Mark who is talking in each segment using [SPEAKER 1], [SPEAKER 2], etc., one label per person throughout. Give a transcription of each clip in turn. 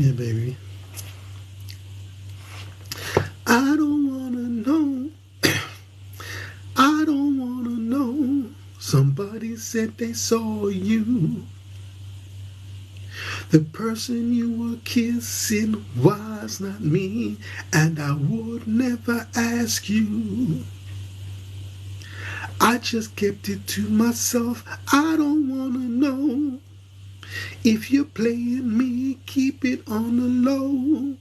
[SPEAKER 1] Yeah, baby. I don't wanna know. I don't wanna know. Somebody said they saw you. The person you were kissing was not me, and I would never ask you. I just kept it to myself. I don't wanna know. If you're playing me, keep it on the low.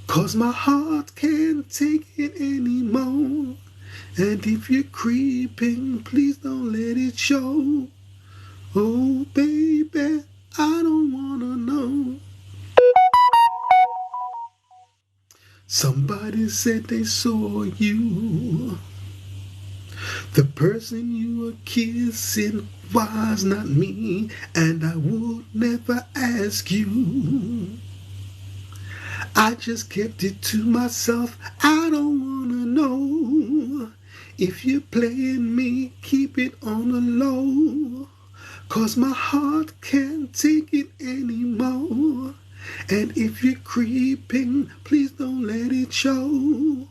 [SPEAKER 1] 'Cause my heart can't take it anymore. And if you're creeping, please don't let it show. Oh, baby, I don't wanna know. Somebody said they saw you. The person you were kissing was not me, and I would never ask you. I just kept it to myself. I don't wanna know. If you're playing me, keep it on the low. 'Cause my heart can't take it anymore. And if you're creeping, please don't let it show.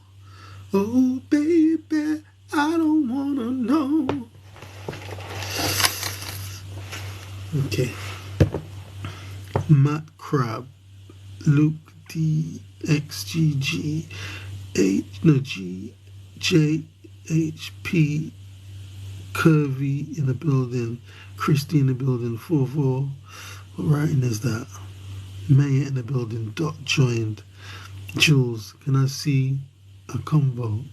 [SPEAKER 1] Oh, baby, I don't wanna know. Okay. Matt Crab, Luke DXGG, GJHP, Curvy in the building, Christy in the building, 4-4. What writing is that? Maya in the building, Dot joined. Jules, can I see a combo?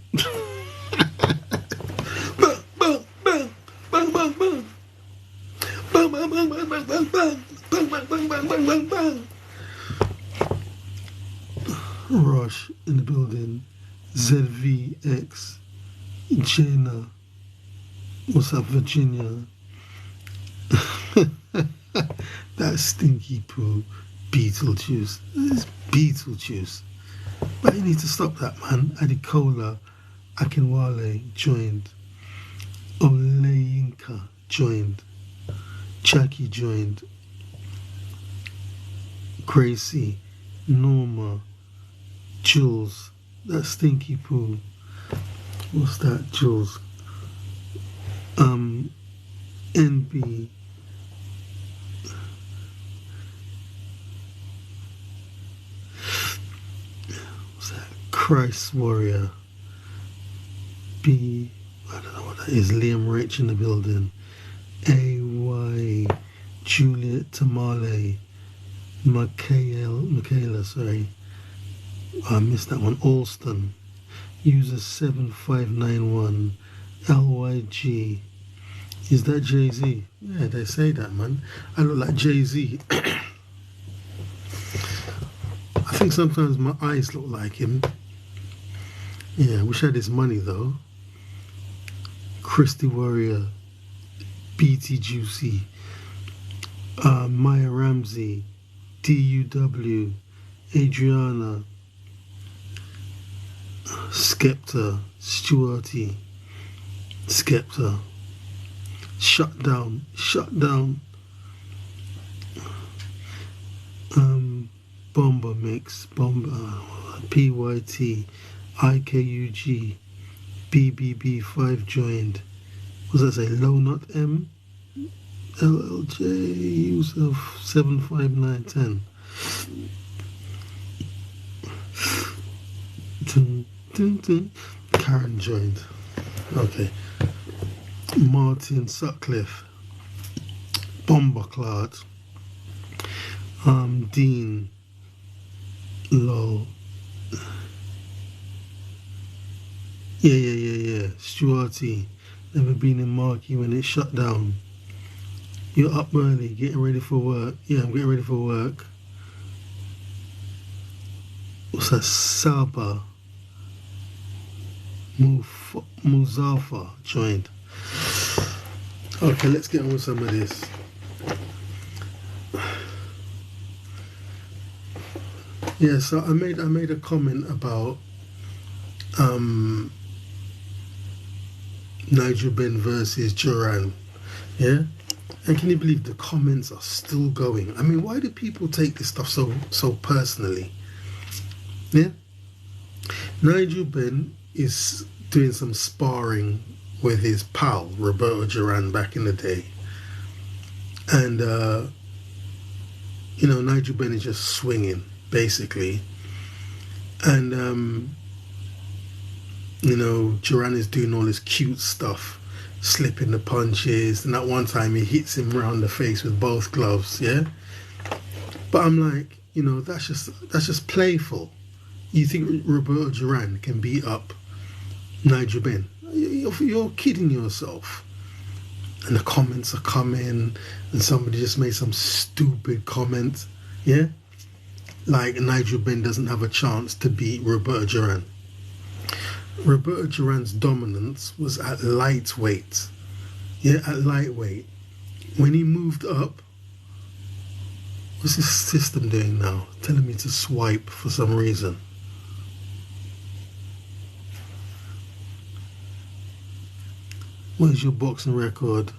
[SPEAKER 1] Bang, bang, bang, bang, bang, bang. Bang, bang, bang, bang, bang, bang, bang. Bang, bang, bang, bang, bang, bang, bang. Rush in the building, ZVX, Jenna, what's up, Virginia? That stinky poo, Beetlejuice. It's Beetlejuice. But you need to stop that, man. Adikola Akinwale joined. Oleyinka joined. Jackie joined. Gracie, Norma, Jules, that stinky poo. What's that, Jules? NB. What's that? Christ Warrior. B. I don't know what that is. Liam Rich in the building. AY. Juliet Tamale. Michaela, sorry. I missed that one. Alston. User 7591. LYG. Is that Jay-Z? Yeah, they say that, man. I look like Jay-Z. I think sometimes my eyes look like him. Yeah, I wish I had his money, though. Christy Warrior. BT Juicy. Maya Ramsey. DUW. Adriana. Skepta. Stuarty. Skepta. Shut down. Bomber Mix. Bomber. PYT. IKUG. BBB5 joined. What does that say? Low Not M. LLJ. Yusuf 75910. Karen joined. Okay. Martin Sutcliffe. Bomberclad. Dean. Lol. Yeah. Stuarty. Never been in Marky when it shut down. You're up early, getting ready for work. Yeah, I'm getting ready for work. What's that? Saba. Muzafa joined. Okay, let's get on with some of this. Yeah, so I made a comment about Nigel Benn versus Duran. Yeah, And can you believe the comments are still going? I mean, why do people take this stuff so personally? Yeah. Nigel Benn is doing some sparring with his pal Roberto Duran back in the day, and you know, Nigel Benn is just swinging basically, and you know, Duran is doing all this cute stuff, slipping the punches, and at one time he hits him round the face with both gloves. Yeah, but I'm like, you know, that's just playful. You think Roberto Duran can beat up Nigel Benn? You're kidding yourself. And the comments are coming, and somebody just made some stupid comment, yeah? Like Nigel Benn doesn't have a chance to beat Roberto Duran. Roberto Duran's dominance was at lightweight, yeah, at lightweight. When he moved up, what's his system doing now? Telling me to swipe for some reason. What is your boxing record?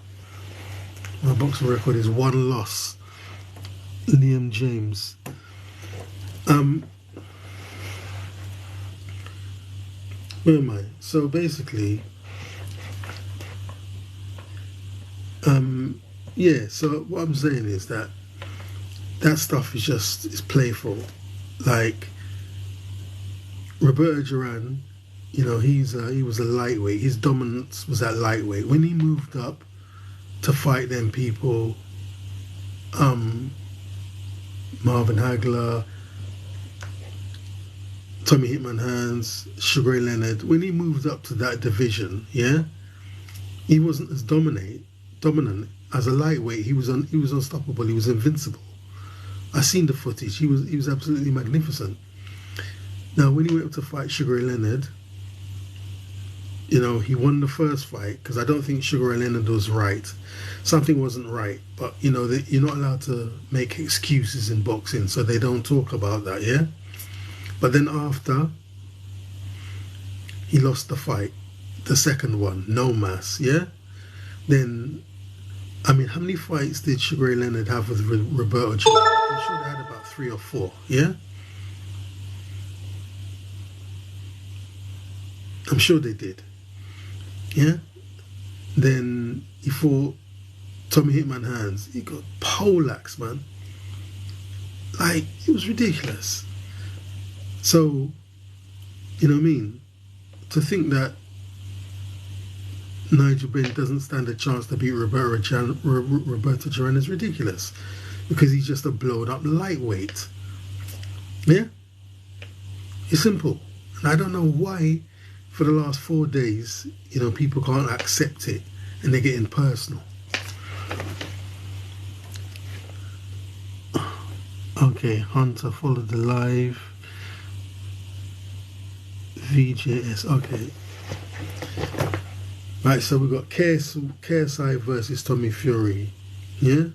[SPEAKER 1] My boxing record is 1 loss. Liam James. Where am I? So basically, yeah. So what I'm saying is that stuff is playful. Like Roberto Duran, you know, he was a lightweight. His dominance was at lightweight. When he moved up to fight them people, Marvin Hagler, Tommy Hitman Hearns, Sugar Ray Leonard, when he moved up to that division, yeah, he wasn't as dominant as a lightweight. He was unstoppable. He was invincible. I seen the footage. He was absolutely magnificent. Now, when he went up to fight Sugar Ray Leonard, you know, he won the first fight because I don't think Sugar Ray Leonard was right. Something wasn't right, but you know, you're not allowed to make excuses in boxing, so they don't talk about that, yeah? But then after, he lost the fight, the second one, no mass, yeah? Then, I mean, how many fights did Sugar Ray Leonard have with Roberto Duran? I'm sure they had about 3 or 4, yeah? I'm sure they did. Yeah? Then he fought Tommy Hitman Hearns. He got poleaxed, man. Like, it was ridiculous. So, you know what I mean? To think that Nigel Benn doesn't stand a chance to beat Roberto Duran is ridiculous. Because he's just a blown up lightweight. Yeah? It's simple. And I don't know why for the last 4 days, you know, people can't accept it and they're getting personal. Okay, Hunter, follow the live. VJS, okay. Right, so we've got KSI versus Tommy Fury, yeah?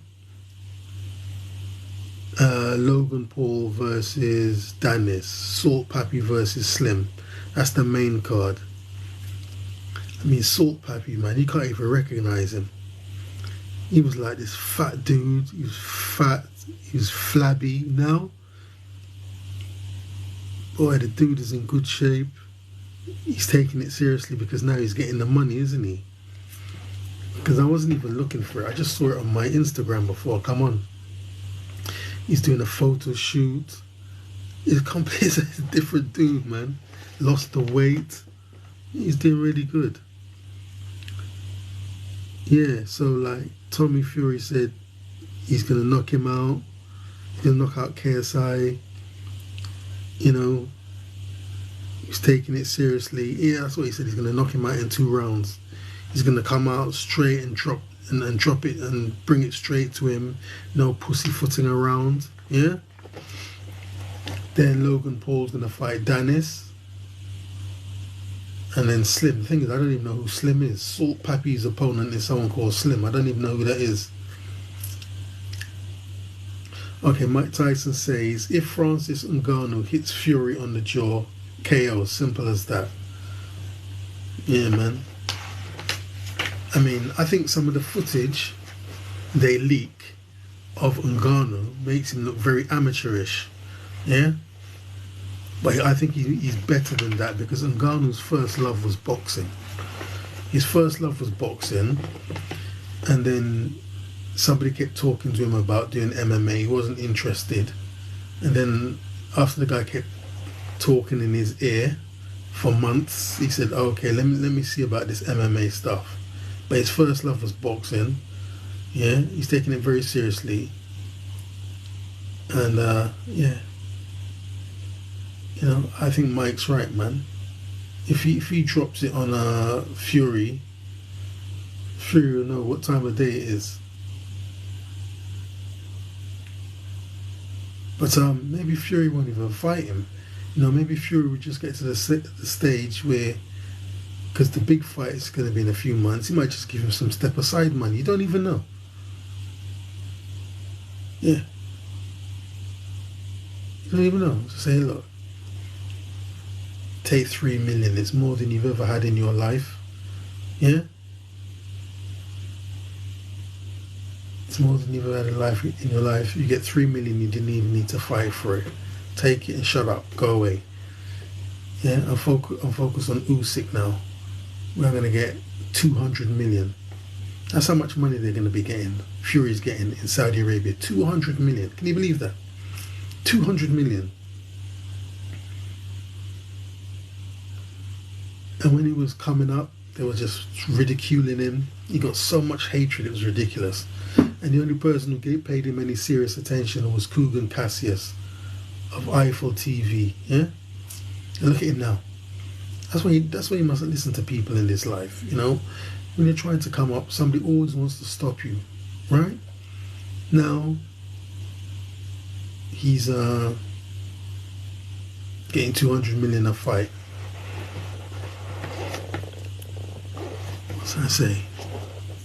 [SPEAKER 1] Logan Paul versus Danis, Salt Papi versus Slim. That's the main card. I mean, Salt Papi, man, you can't even recognize him. He was like this fat dude. He was fat. He was flabby. Now, boy, the dude is in good shape. He's taking it seriously because now he's getting the money, isn't he? Because I wasn't even looking for it. I just saw it on my Instagram before. Come on. He's doing a photo shoot. He's completely a different dude, man. Lost the weight. He's doing really good. Yeah, so like Tommy Fury said he's going to knock him out. He's going to knock out KSI. You know, he's taking it seriously. Yeah, that's what he said. He's going to knock him out in 2 rounds. He's going to come out straight and drop it and bring it straight to him. No pussyfooting around. Yeah. Then Logan Paul's going to fight Danis. And then Slim. The thing is, I don't even know who Slim is. Salt Papi's opponent is someone called Slim. I don't even know who that is. Okay, Mike Tyson says, if Francis Ngannou hits Fury on the jaw, KO. Simple as that. Yeah, man. I mean, I think some of the footage they leak of Ngannou makes him look very amateurish. Yeah? But I think he's better than that, because Ngannou's first love was boxing. His first love was boxing, and then somebody kept talking to him about doing MMA. He wasn't interested. And then after the guy kept talking in his ear for months, he said, oh, okay, let me see about this MMA stuff. But his first love was boxing. Yeah, he's taking it very seriously. And yeah, you know, I think Mike's right, man. If he drops it on Fury will know what time of day it is. But maybe Fury won't even fight him. You know, maybe Fury would just get to the stage where, because the big fight is going to be in a few months, he might just give him some step aside money. You don't even know. Yeah. You don't even know. Just say, look, take 3 million. It's more than you've ever had in your life. Yeah? It's more than you've ever had in your life. You get 3 million, you didn't even need to fight for it. Take it and shut up. Go away. Yeah? I'm focused on Usyk now. We're going to get 200 million. That's how much money they're going to be getting. Fury's getting in Saudi Arabia. 200 million. Can you believe that? 200 million. And when he was coming up, they were just ridiculing him. He got so much hatred, it was ridiculous. And the only person who paid him any serious attention was Kugan Cassius of Eiffel TV. Yeah? And look at him now. That's why you mustn't listen to people in this life, you know? When you're trying to come up, somebody always wants to stop you, right? Now, he's getting 200 million a fight. What's that say?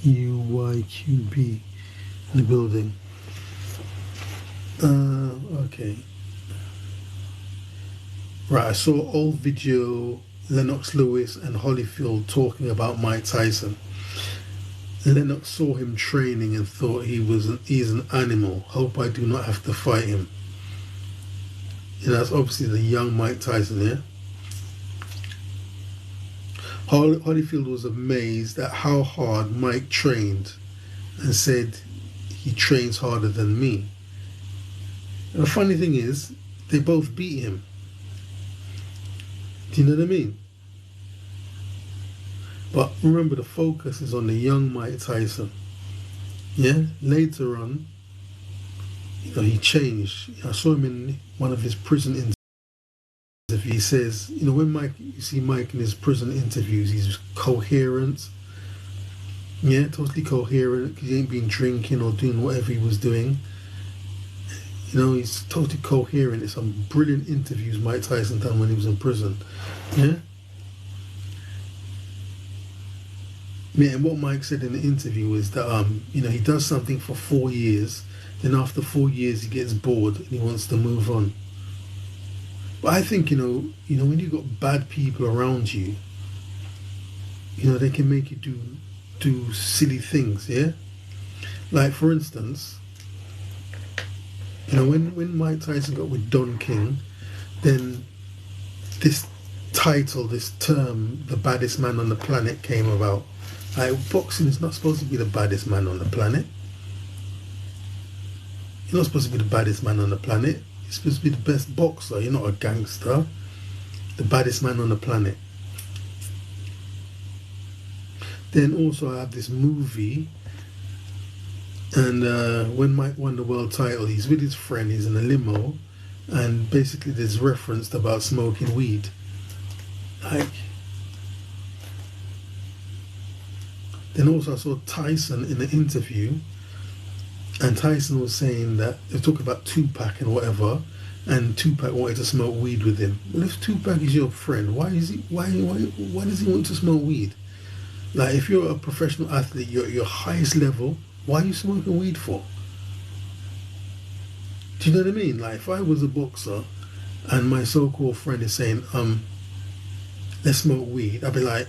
[SPEAKER 1] UYQB in the building. Okay. Right, I saw old video, Lennox Lewis and Holyfield talking about Mike Tyson. Lennox saw him training and thought he's an animal. Hope I do not have to fight him. You know, that's obviously the young Mike Tyson, yeah? Holyfield was amazed at how hard Mike trained and said he trains harder than me. And the funny thing is, they both beat him. Do you know what I mean? But remember, the focus is on the young Mike Tyson. Yeah? Later on, you know, he changed. I saw him in one of his prison interviews. He says, you know, when you see Mike in his prison interviews, he's coherent. Yeah, totally coherent, because he ain't been drinking or doing whatever he was doing. You know, he's totally coherent. It's some brilliant interviews Mike Tyson done when he was in prison. Yeah? Yeah, and what Mike said in the interview is that, you know, he does something for 4 years, then after 4 years he gets bored and he wants to move on. But I think, you know, when you've got bad people around you, you know, they can make you do silly things, yeah? Like, for instance, you know, when Mike Tyson got with Don King, then this title, this term, the baddest man on the planet, came about. Like, boxing is not supposed to be the baddest man on the planet. You're not supposed to be the baddest man on the planet. You're supposed to be the best boxer. You're not a gangster. The baddest man on the planet. Then also I have this movie, and when Mike won the world title, he's with his friend, he's in a limo, and basically there's referenced about smoking weed. Like, then also I saw Tyson in an interview, and Tyson was saying that they talk about Tupac and whatever, and Tupac wanted to smoke weed with him. Well, if Tupac is your friend, why does he want to smoke weed? Like, if you're a professional athlete, you're at your highest level, why are you smoking weed for? Do you know what I mean? Like, if I was a boxer and my so-called friend is saying, let's smoke weed, I'd be like,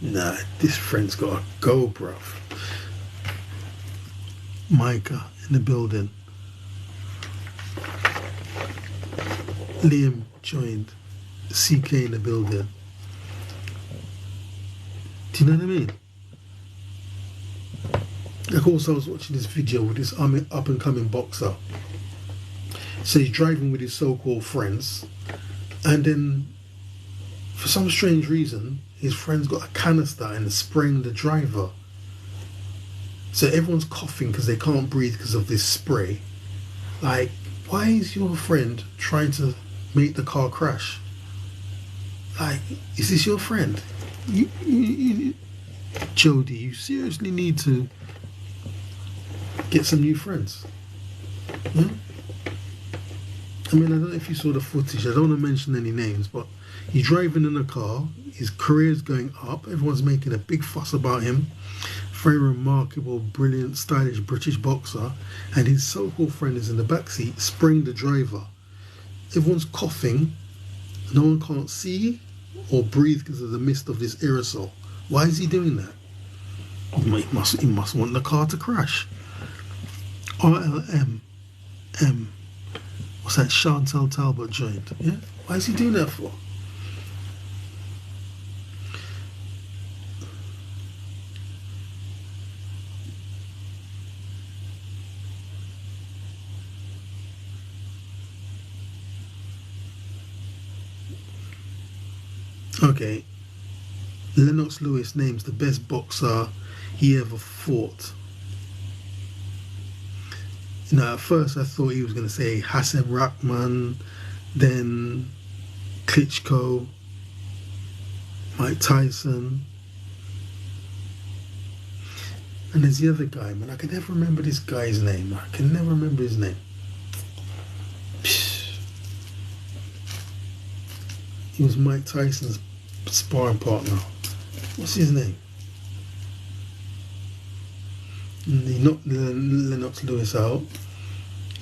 [SPEAKER 1] Nah, this friend's got to go, bruv. Micah in the building. Liam joined. CK in the building. Do you know what I mean? Of course, I was watching this video with this up and coming boxer. So he's driving with his so-called friends, and then for some strange reason, his friend's got a canister and is spraying the driver. So everyone's coughing because they can't breathe because of this spray. Like, why is your friend trying to make the car crash? Like, is this your friend? Jody, you seriously need to get some new friends. Yeah? I mean, I don't know if you saw the footage. I don't want to mention any names, but he's driving in a car. His career's going up. Everyone's making a big fuss about him. Very remarkable, brilliant, stylish British boxer. And his so-called friend is in the backseat spraying the driver. Everyone's coughing. No one can't see or breathe because of the mist of this aerosol. Why is he doing that? He must want the car to crash. RLM. What's that? Chantal Talbot joined. Yeah? Why is he doing that for? Okay. Lennox Lewis names the best boxer he ever fought. You know, at first I thought he was going to say Hassan Rahman, then Klitschko, Mike Tyson, and there's the other guy, man. I can never remember this guy's name. I can never remember his name. He was Mike Tyson's sparring partner. What's his name? And he knocked Lennox Lewis out,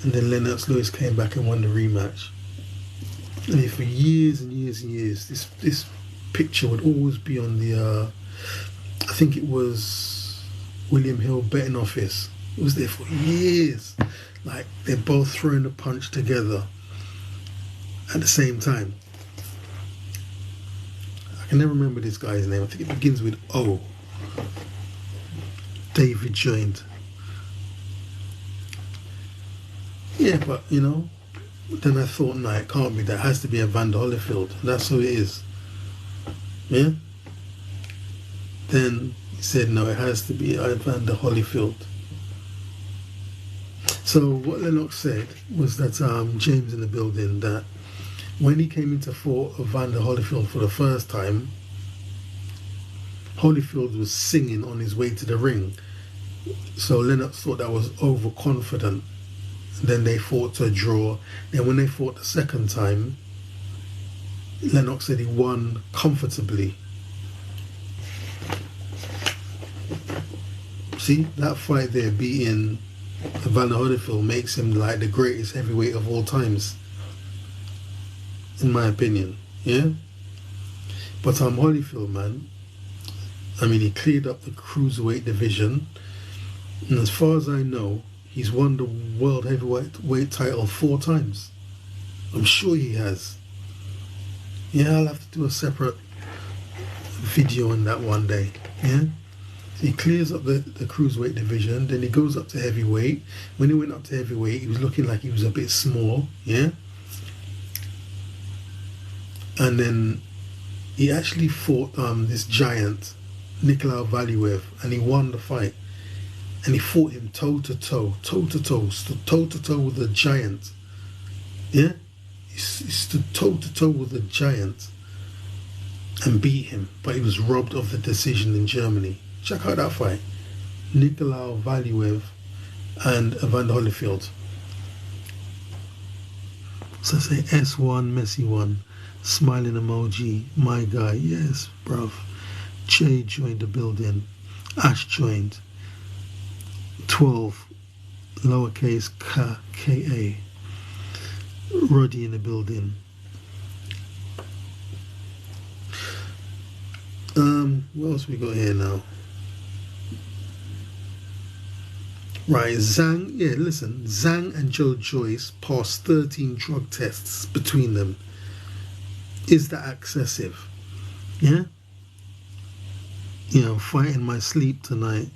[SPEAKER 1] and then Lennox Lewis came back and won the rematch. And for years and years and years, this picture would always be on the, I think it was William Hill betting office. It was there for years. Like, they're both throwing a punch together at the same time. I can never remember this guy's name. I think it begins with O. David joined. Yeah, but you know, then I thought, no, it can't be that. It has to be Evander Holyfield. That's who it is. Yeah? Then he said, no, it has to be Evander Holyfield. So what Lennox said was that James in the building, that when he came into for Evander Holyfield for the first time, Holyfield was singing on his way to the ring. So Lennox thought that was overconfident. Then they fought to a draw. Then when they fought the second time, Lennox said he won comfortably. See, that fight there beating Evander Holyfield makes him like the greatest heavyweight of all times, in my opinion. Yeah? But Holyfield, man, I mean, he cleared up the cruiserweight division, and as far as I know, he's won the world heavyweight title 4 times. I'm sure he has. Yeah, I'll have to do a separate video on that one day. Yeah? So he clears up the cruiserweight division, then he goes up to heavyweight. When he went up to heavyweight, he was looking like he was a bit small. Yeah? And then he actually fought this giant, Nikolai Valuev, and he won the fight. And he fought him toe-to-toe with a giant. Yeah? He stood toe-to-toe with a giant and beat him, but he was robbed of the decision in Germany. Check out that fight. Nikolai Valuev and Evander Holyfield. So I say S1, messy one, smiling emoji, my guy, yes, bruv. Jay joined the building. Ash joined. 12, lowercase K-A. Roddy in the building. What else we got here now? Right, Zhang. Yeah, listen. Zhang and Joe Joyce passed 13 drug tests between them. Is that excessive? Yeah. Fighting my sleep tonight.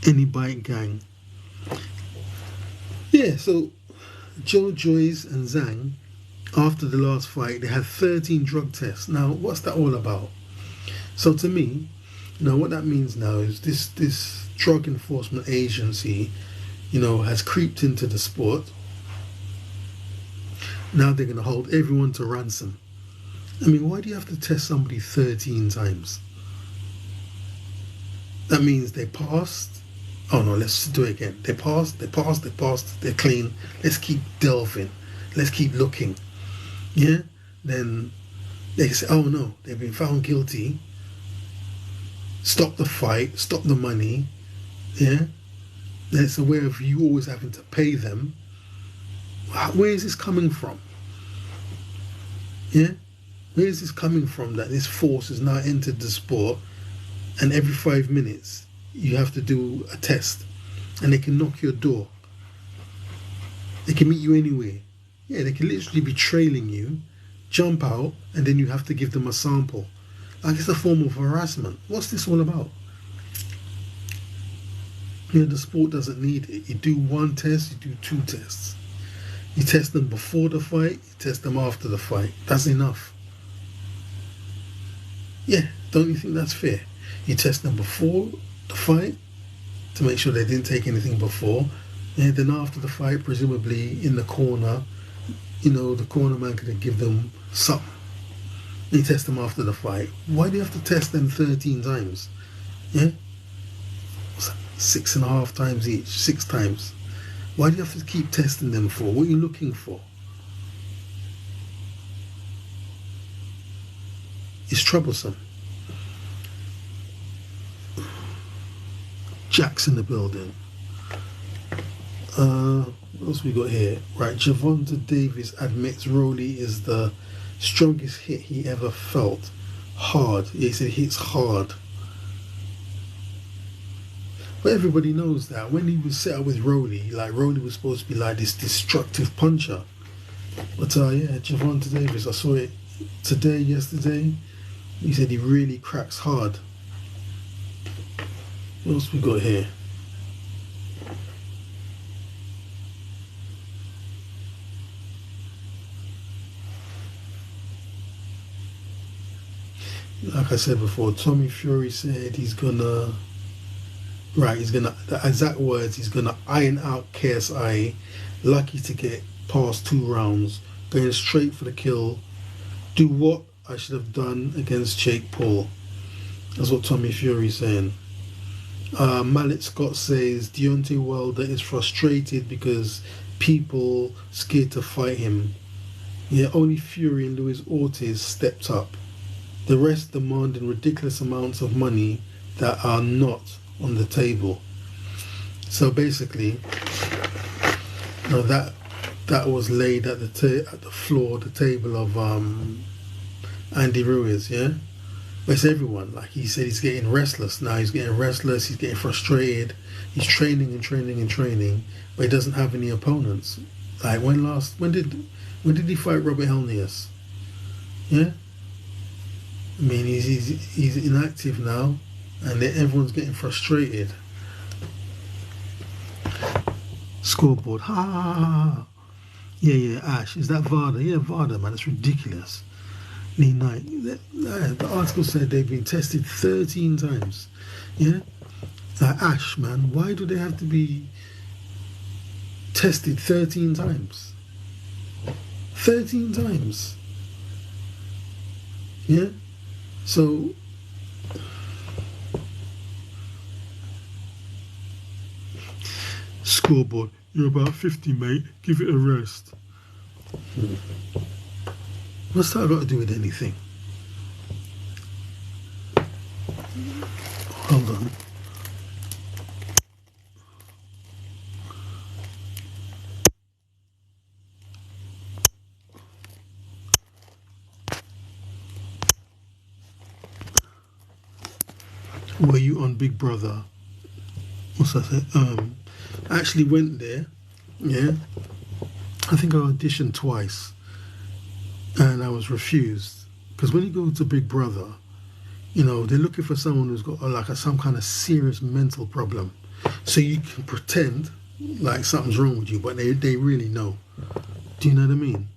[SPEAKER 1] Any bike gang. Yeah, so Joe Joyce and Zhang, after the last fight, they had 13 drug tests. Now, what's that all about? So to me, what that means now is this drug enforcement agency, has creeped into the sport. Now they're going to hold everyone to ransom. I mean, why do you have to test somebody 13 times? That means they passed. Oh no, let's do it again. They passed, they're clean. Let's keep delving. Let's keep looking. Yeah? Then they say, oh no, they've been found guilty. Stop the fight, stop the money. Yeah? There's a way of you always having to pay them. Where is this coming from? Yeah? Where is this coming from that this force has now entered the sport and every 5 minutes you have to do a test and they can knock your door? They can meet you anywhere. Yeah, they can literally be trailing you, jump out, and then you have to give them a sample. Like it's a form of harassment. What's this all about? The sport doesn't need it. You do one test, you do 2 tests. You test them before the fight, you test them after the fight. That's enough. Yeah, don't you think that's fair? You test them before the fight to make sure they didn't take anything before. And then after the fight, presumably in the corner, the corner man could give them something. You test them after the fight. Why do you have to test them 13 times? Yeah? 6.5 times each, 6 times. Why do you have to keep testing them for? What are you looking for? It's troublesome. Jack's in the building. What else we got here? Right, Javonta Davis admits Rolly is the strongest hit he ever felt. Hard. Yeah, he said it hits hard. But everybody knows that when he was set up with Rolly, Rolly was supposed to be like this destructive puncher. But yeah, Javonta Davis, I saw it yesterday. He said he really cracks hard. What else we got here? Like I said before, Tommy Fury said he's gonna, the exact words, he's gonna iron out KSI, lucky to get past 2 rounds, going straight for the kill, do what I should have done against Jake Paul. That's what Tommy Fury's saying. Mallet Scott says Deontay Wilder is frustrated because people scared to fight him. Yeah, only Fury and Luis Ortiz stepped up. The rest demanding ridiculous amounts of money that are not on the table. So basically, that was laid at the floor, the table of Andy Ruiz, yeah? But it's everyone. Like he said, he's getting restless now. He's getting restless. He's getting frustrated. He's training and training and training, but he doesn't have any opponents. Like when did he fight Robert Helenius? Yeah. I mean, he's inactive now, and everyone's getting frustrated. Scoreboard. Ha ha ha ha. Yeah, Ash. Is that Varda? Yeah, Varda, man. It's ridiculous. The article said they've been tested 13 times. Yeah? Like, Ash, man, why do they have to be tested 13 times? 13 times. Yeah? So, scoreboard. You're about 50, mate. Give it a rest. What's that got to do with anything? Hold on. Were you on Big Brother? What's that say? I actually went there. Yeah, I think I auditioned twice, and I was refused because when you go to Big Brother, they're looking for someone who's got some kind of serious mental problem, so you can pretend like something's wrong with you, but they really know. Do you know what I mean?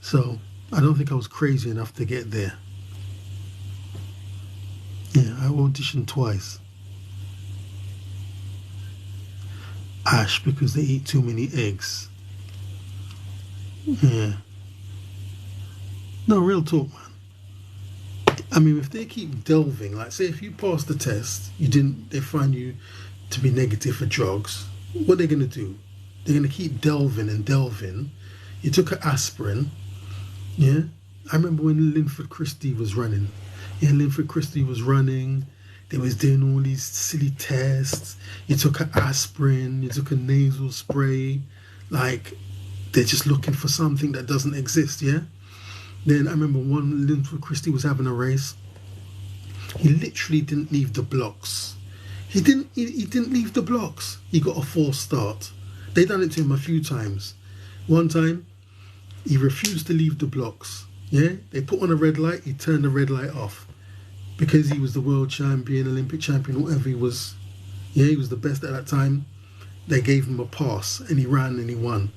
[SPEAKER 1] So I don't think I was crazy enough to get there. Yeah, I auditioned twice. Ash, because they eat too many eggs. Yeah. No, real talk, man. I mean, if they keep delving, like say if you pass the test, they find you to be negative for drugs, what are they going to do? They're going to keep delving and delving. You took an aspirin, yeah? I remember when Linford Christie was running. Yeah, Linford Christie was running. They was doing all these silly tests. You took an aspirin, you took a nasal spray. Like, they're just looking for something that doesn't exist, yeah? Then I remember one Linford Christie was having a race. He literally didn't leave the blocks. He didn't leave the blocks. He got a false start. They done it to him a few times. One time, he refused to leave the blocks. Yeah, they put on a red light, he turned the red light off. Because he was the world champion, Olympic champion, whatever he was. Yeah, he was the best at that time. They gave him a pass and he ran and he won.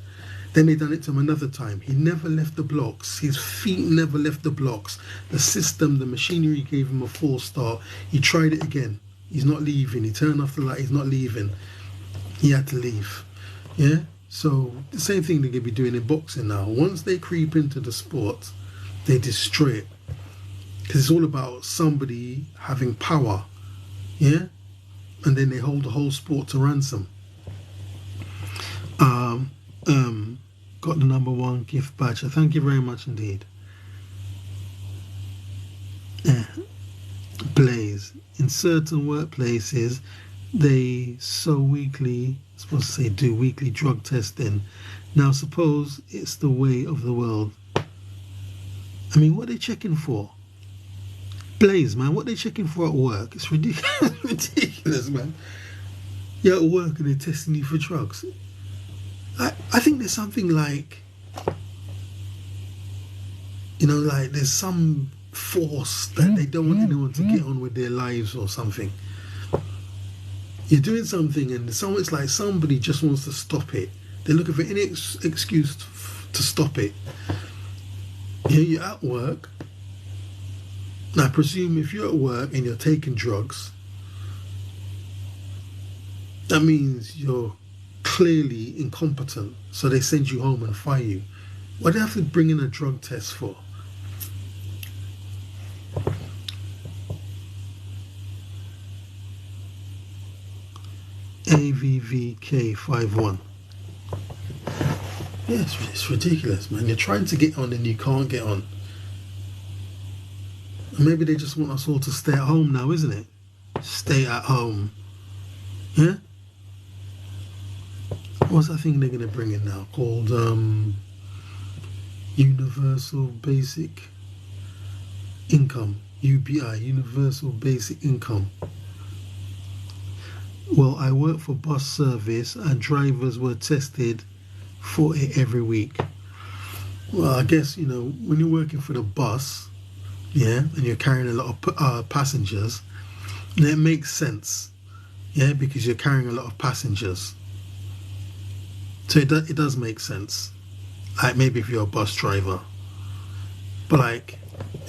[SPEAKER 1] Then they done it to him another time. He never left the blocks. His feet never left the blocks. The system, the machinery gave him a false start. He tried it again. He's not leaving. He turned off the light. He's not leaving. He had to leave. Yeah? So the same thing they could be doing in boxing now. Once they creep into the sport, they destroy it. Because it's all about somebody having power. Yeah? And then they hold the whole sport to ransom. Got the #1 gift badge. Thank you very much indeed. Yeah. Blaze. In certain workplaces, they supposed to say do weekly drug testing. Now suppose it's the way of the world. I mean, what are they checking for? Blaze, man, what are they checking for at work? It's ridiculous, ridiculous, man. You're at work and they're testing you for drugs. I think there's something like, like there's some force that they don't want anyone to get on with their lives or something. You're doing something and it's like somebody just wants to stop it. They're looking for any excuse to stop it. You're at work. Now, I presume if you're at work and you're taking drugs, that means you're clearly incompetent. So they send you home and fire you. What do they have to bring in a drug test for? AVVK51. Yeah, it's ridiculous, man. You're trying to get on and you can't get on. Maybe they just want us all to stay at home now, isn't it? Stay at home. Yeah? What's that thing they're going to bring in now? Called Universal Basic Income. UBI, Universal Basic Income. Well, I work for bus service and drivers were tested for it every week. Well, I guess, when you're working for the bus, yeah, and you're carrying a lot of passengers, it makes sense, yeah, because you're carrying a lot of passengers. So it does make sense. Like maybe if you're a bus driver, but like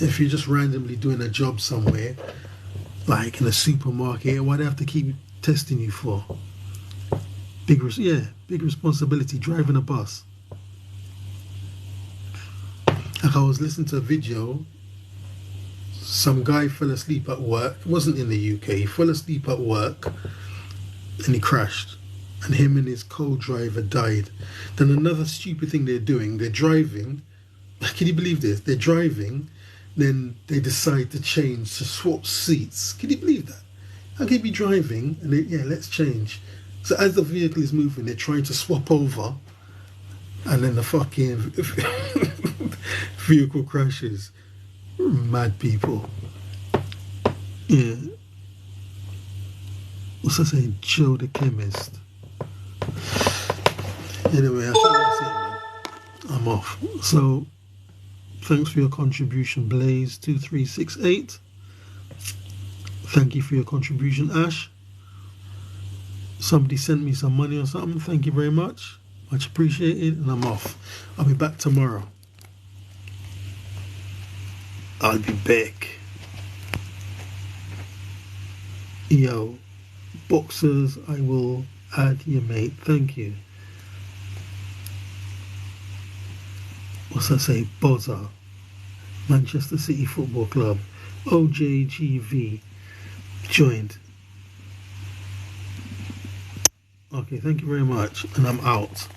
[SPEAKER 1] if you're just randomly doing a job somewhere, like in a supermarket, why do they have to keep testing you for? Big responsibility driving a bus. Like I was listening to a video. Some guy fell asleep at work. It wasn't in the UK. He fell asleep at work and he crashed. And him and his co-driver died. Then another stupid thing they're doing, they're driving. Can you believe this? They're driving, then they decide to swap seats. Can you believe that? How can you be driving and let's change. So as the vehicle is moving, they're trying to swap over and then the fucking vehicle crashes. Mad people. Yeah. What's I say? Joe the chemist. Anyway, I think that's it, man. I'm off. So, thanks for your contribution, Blaze2368. Thank you for your contribution, Ash. Somebody sent me some money or something. Thank you very much. Much appreciated. And I'm off. I'll be back tomorrow. I'll be back. Yo, boxers, I will add you, mate. Thank you. What's that say? Bozza. Manchester City Football Club. OJGV. Joined. Okay, thank you very much. And I'm out.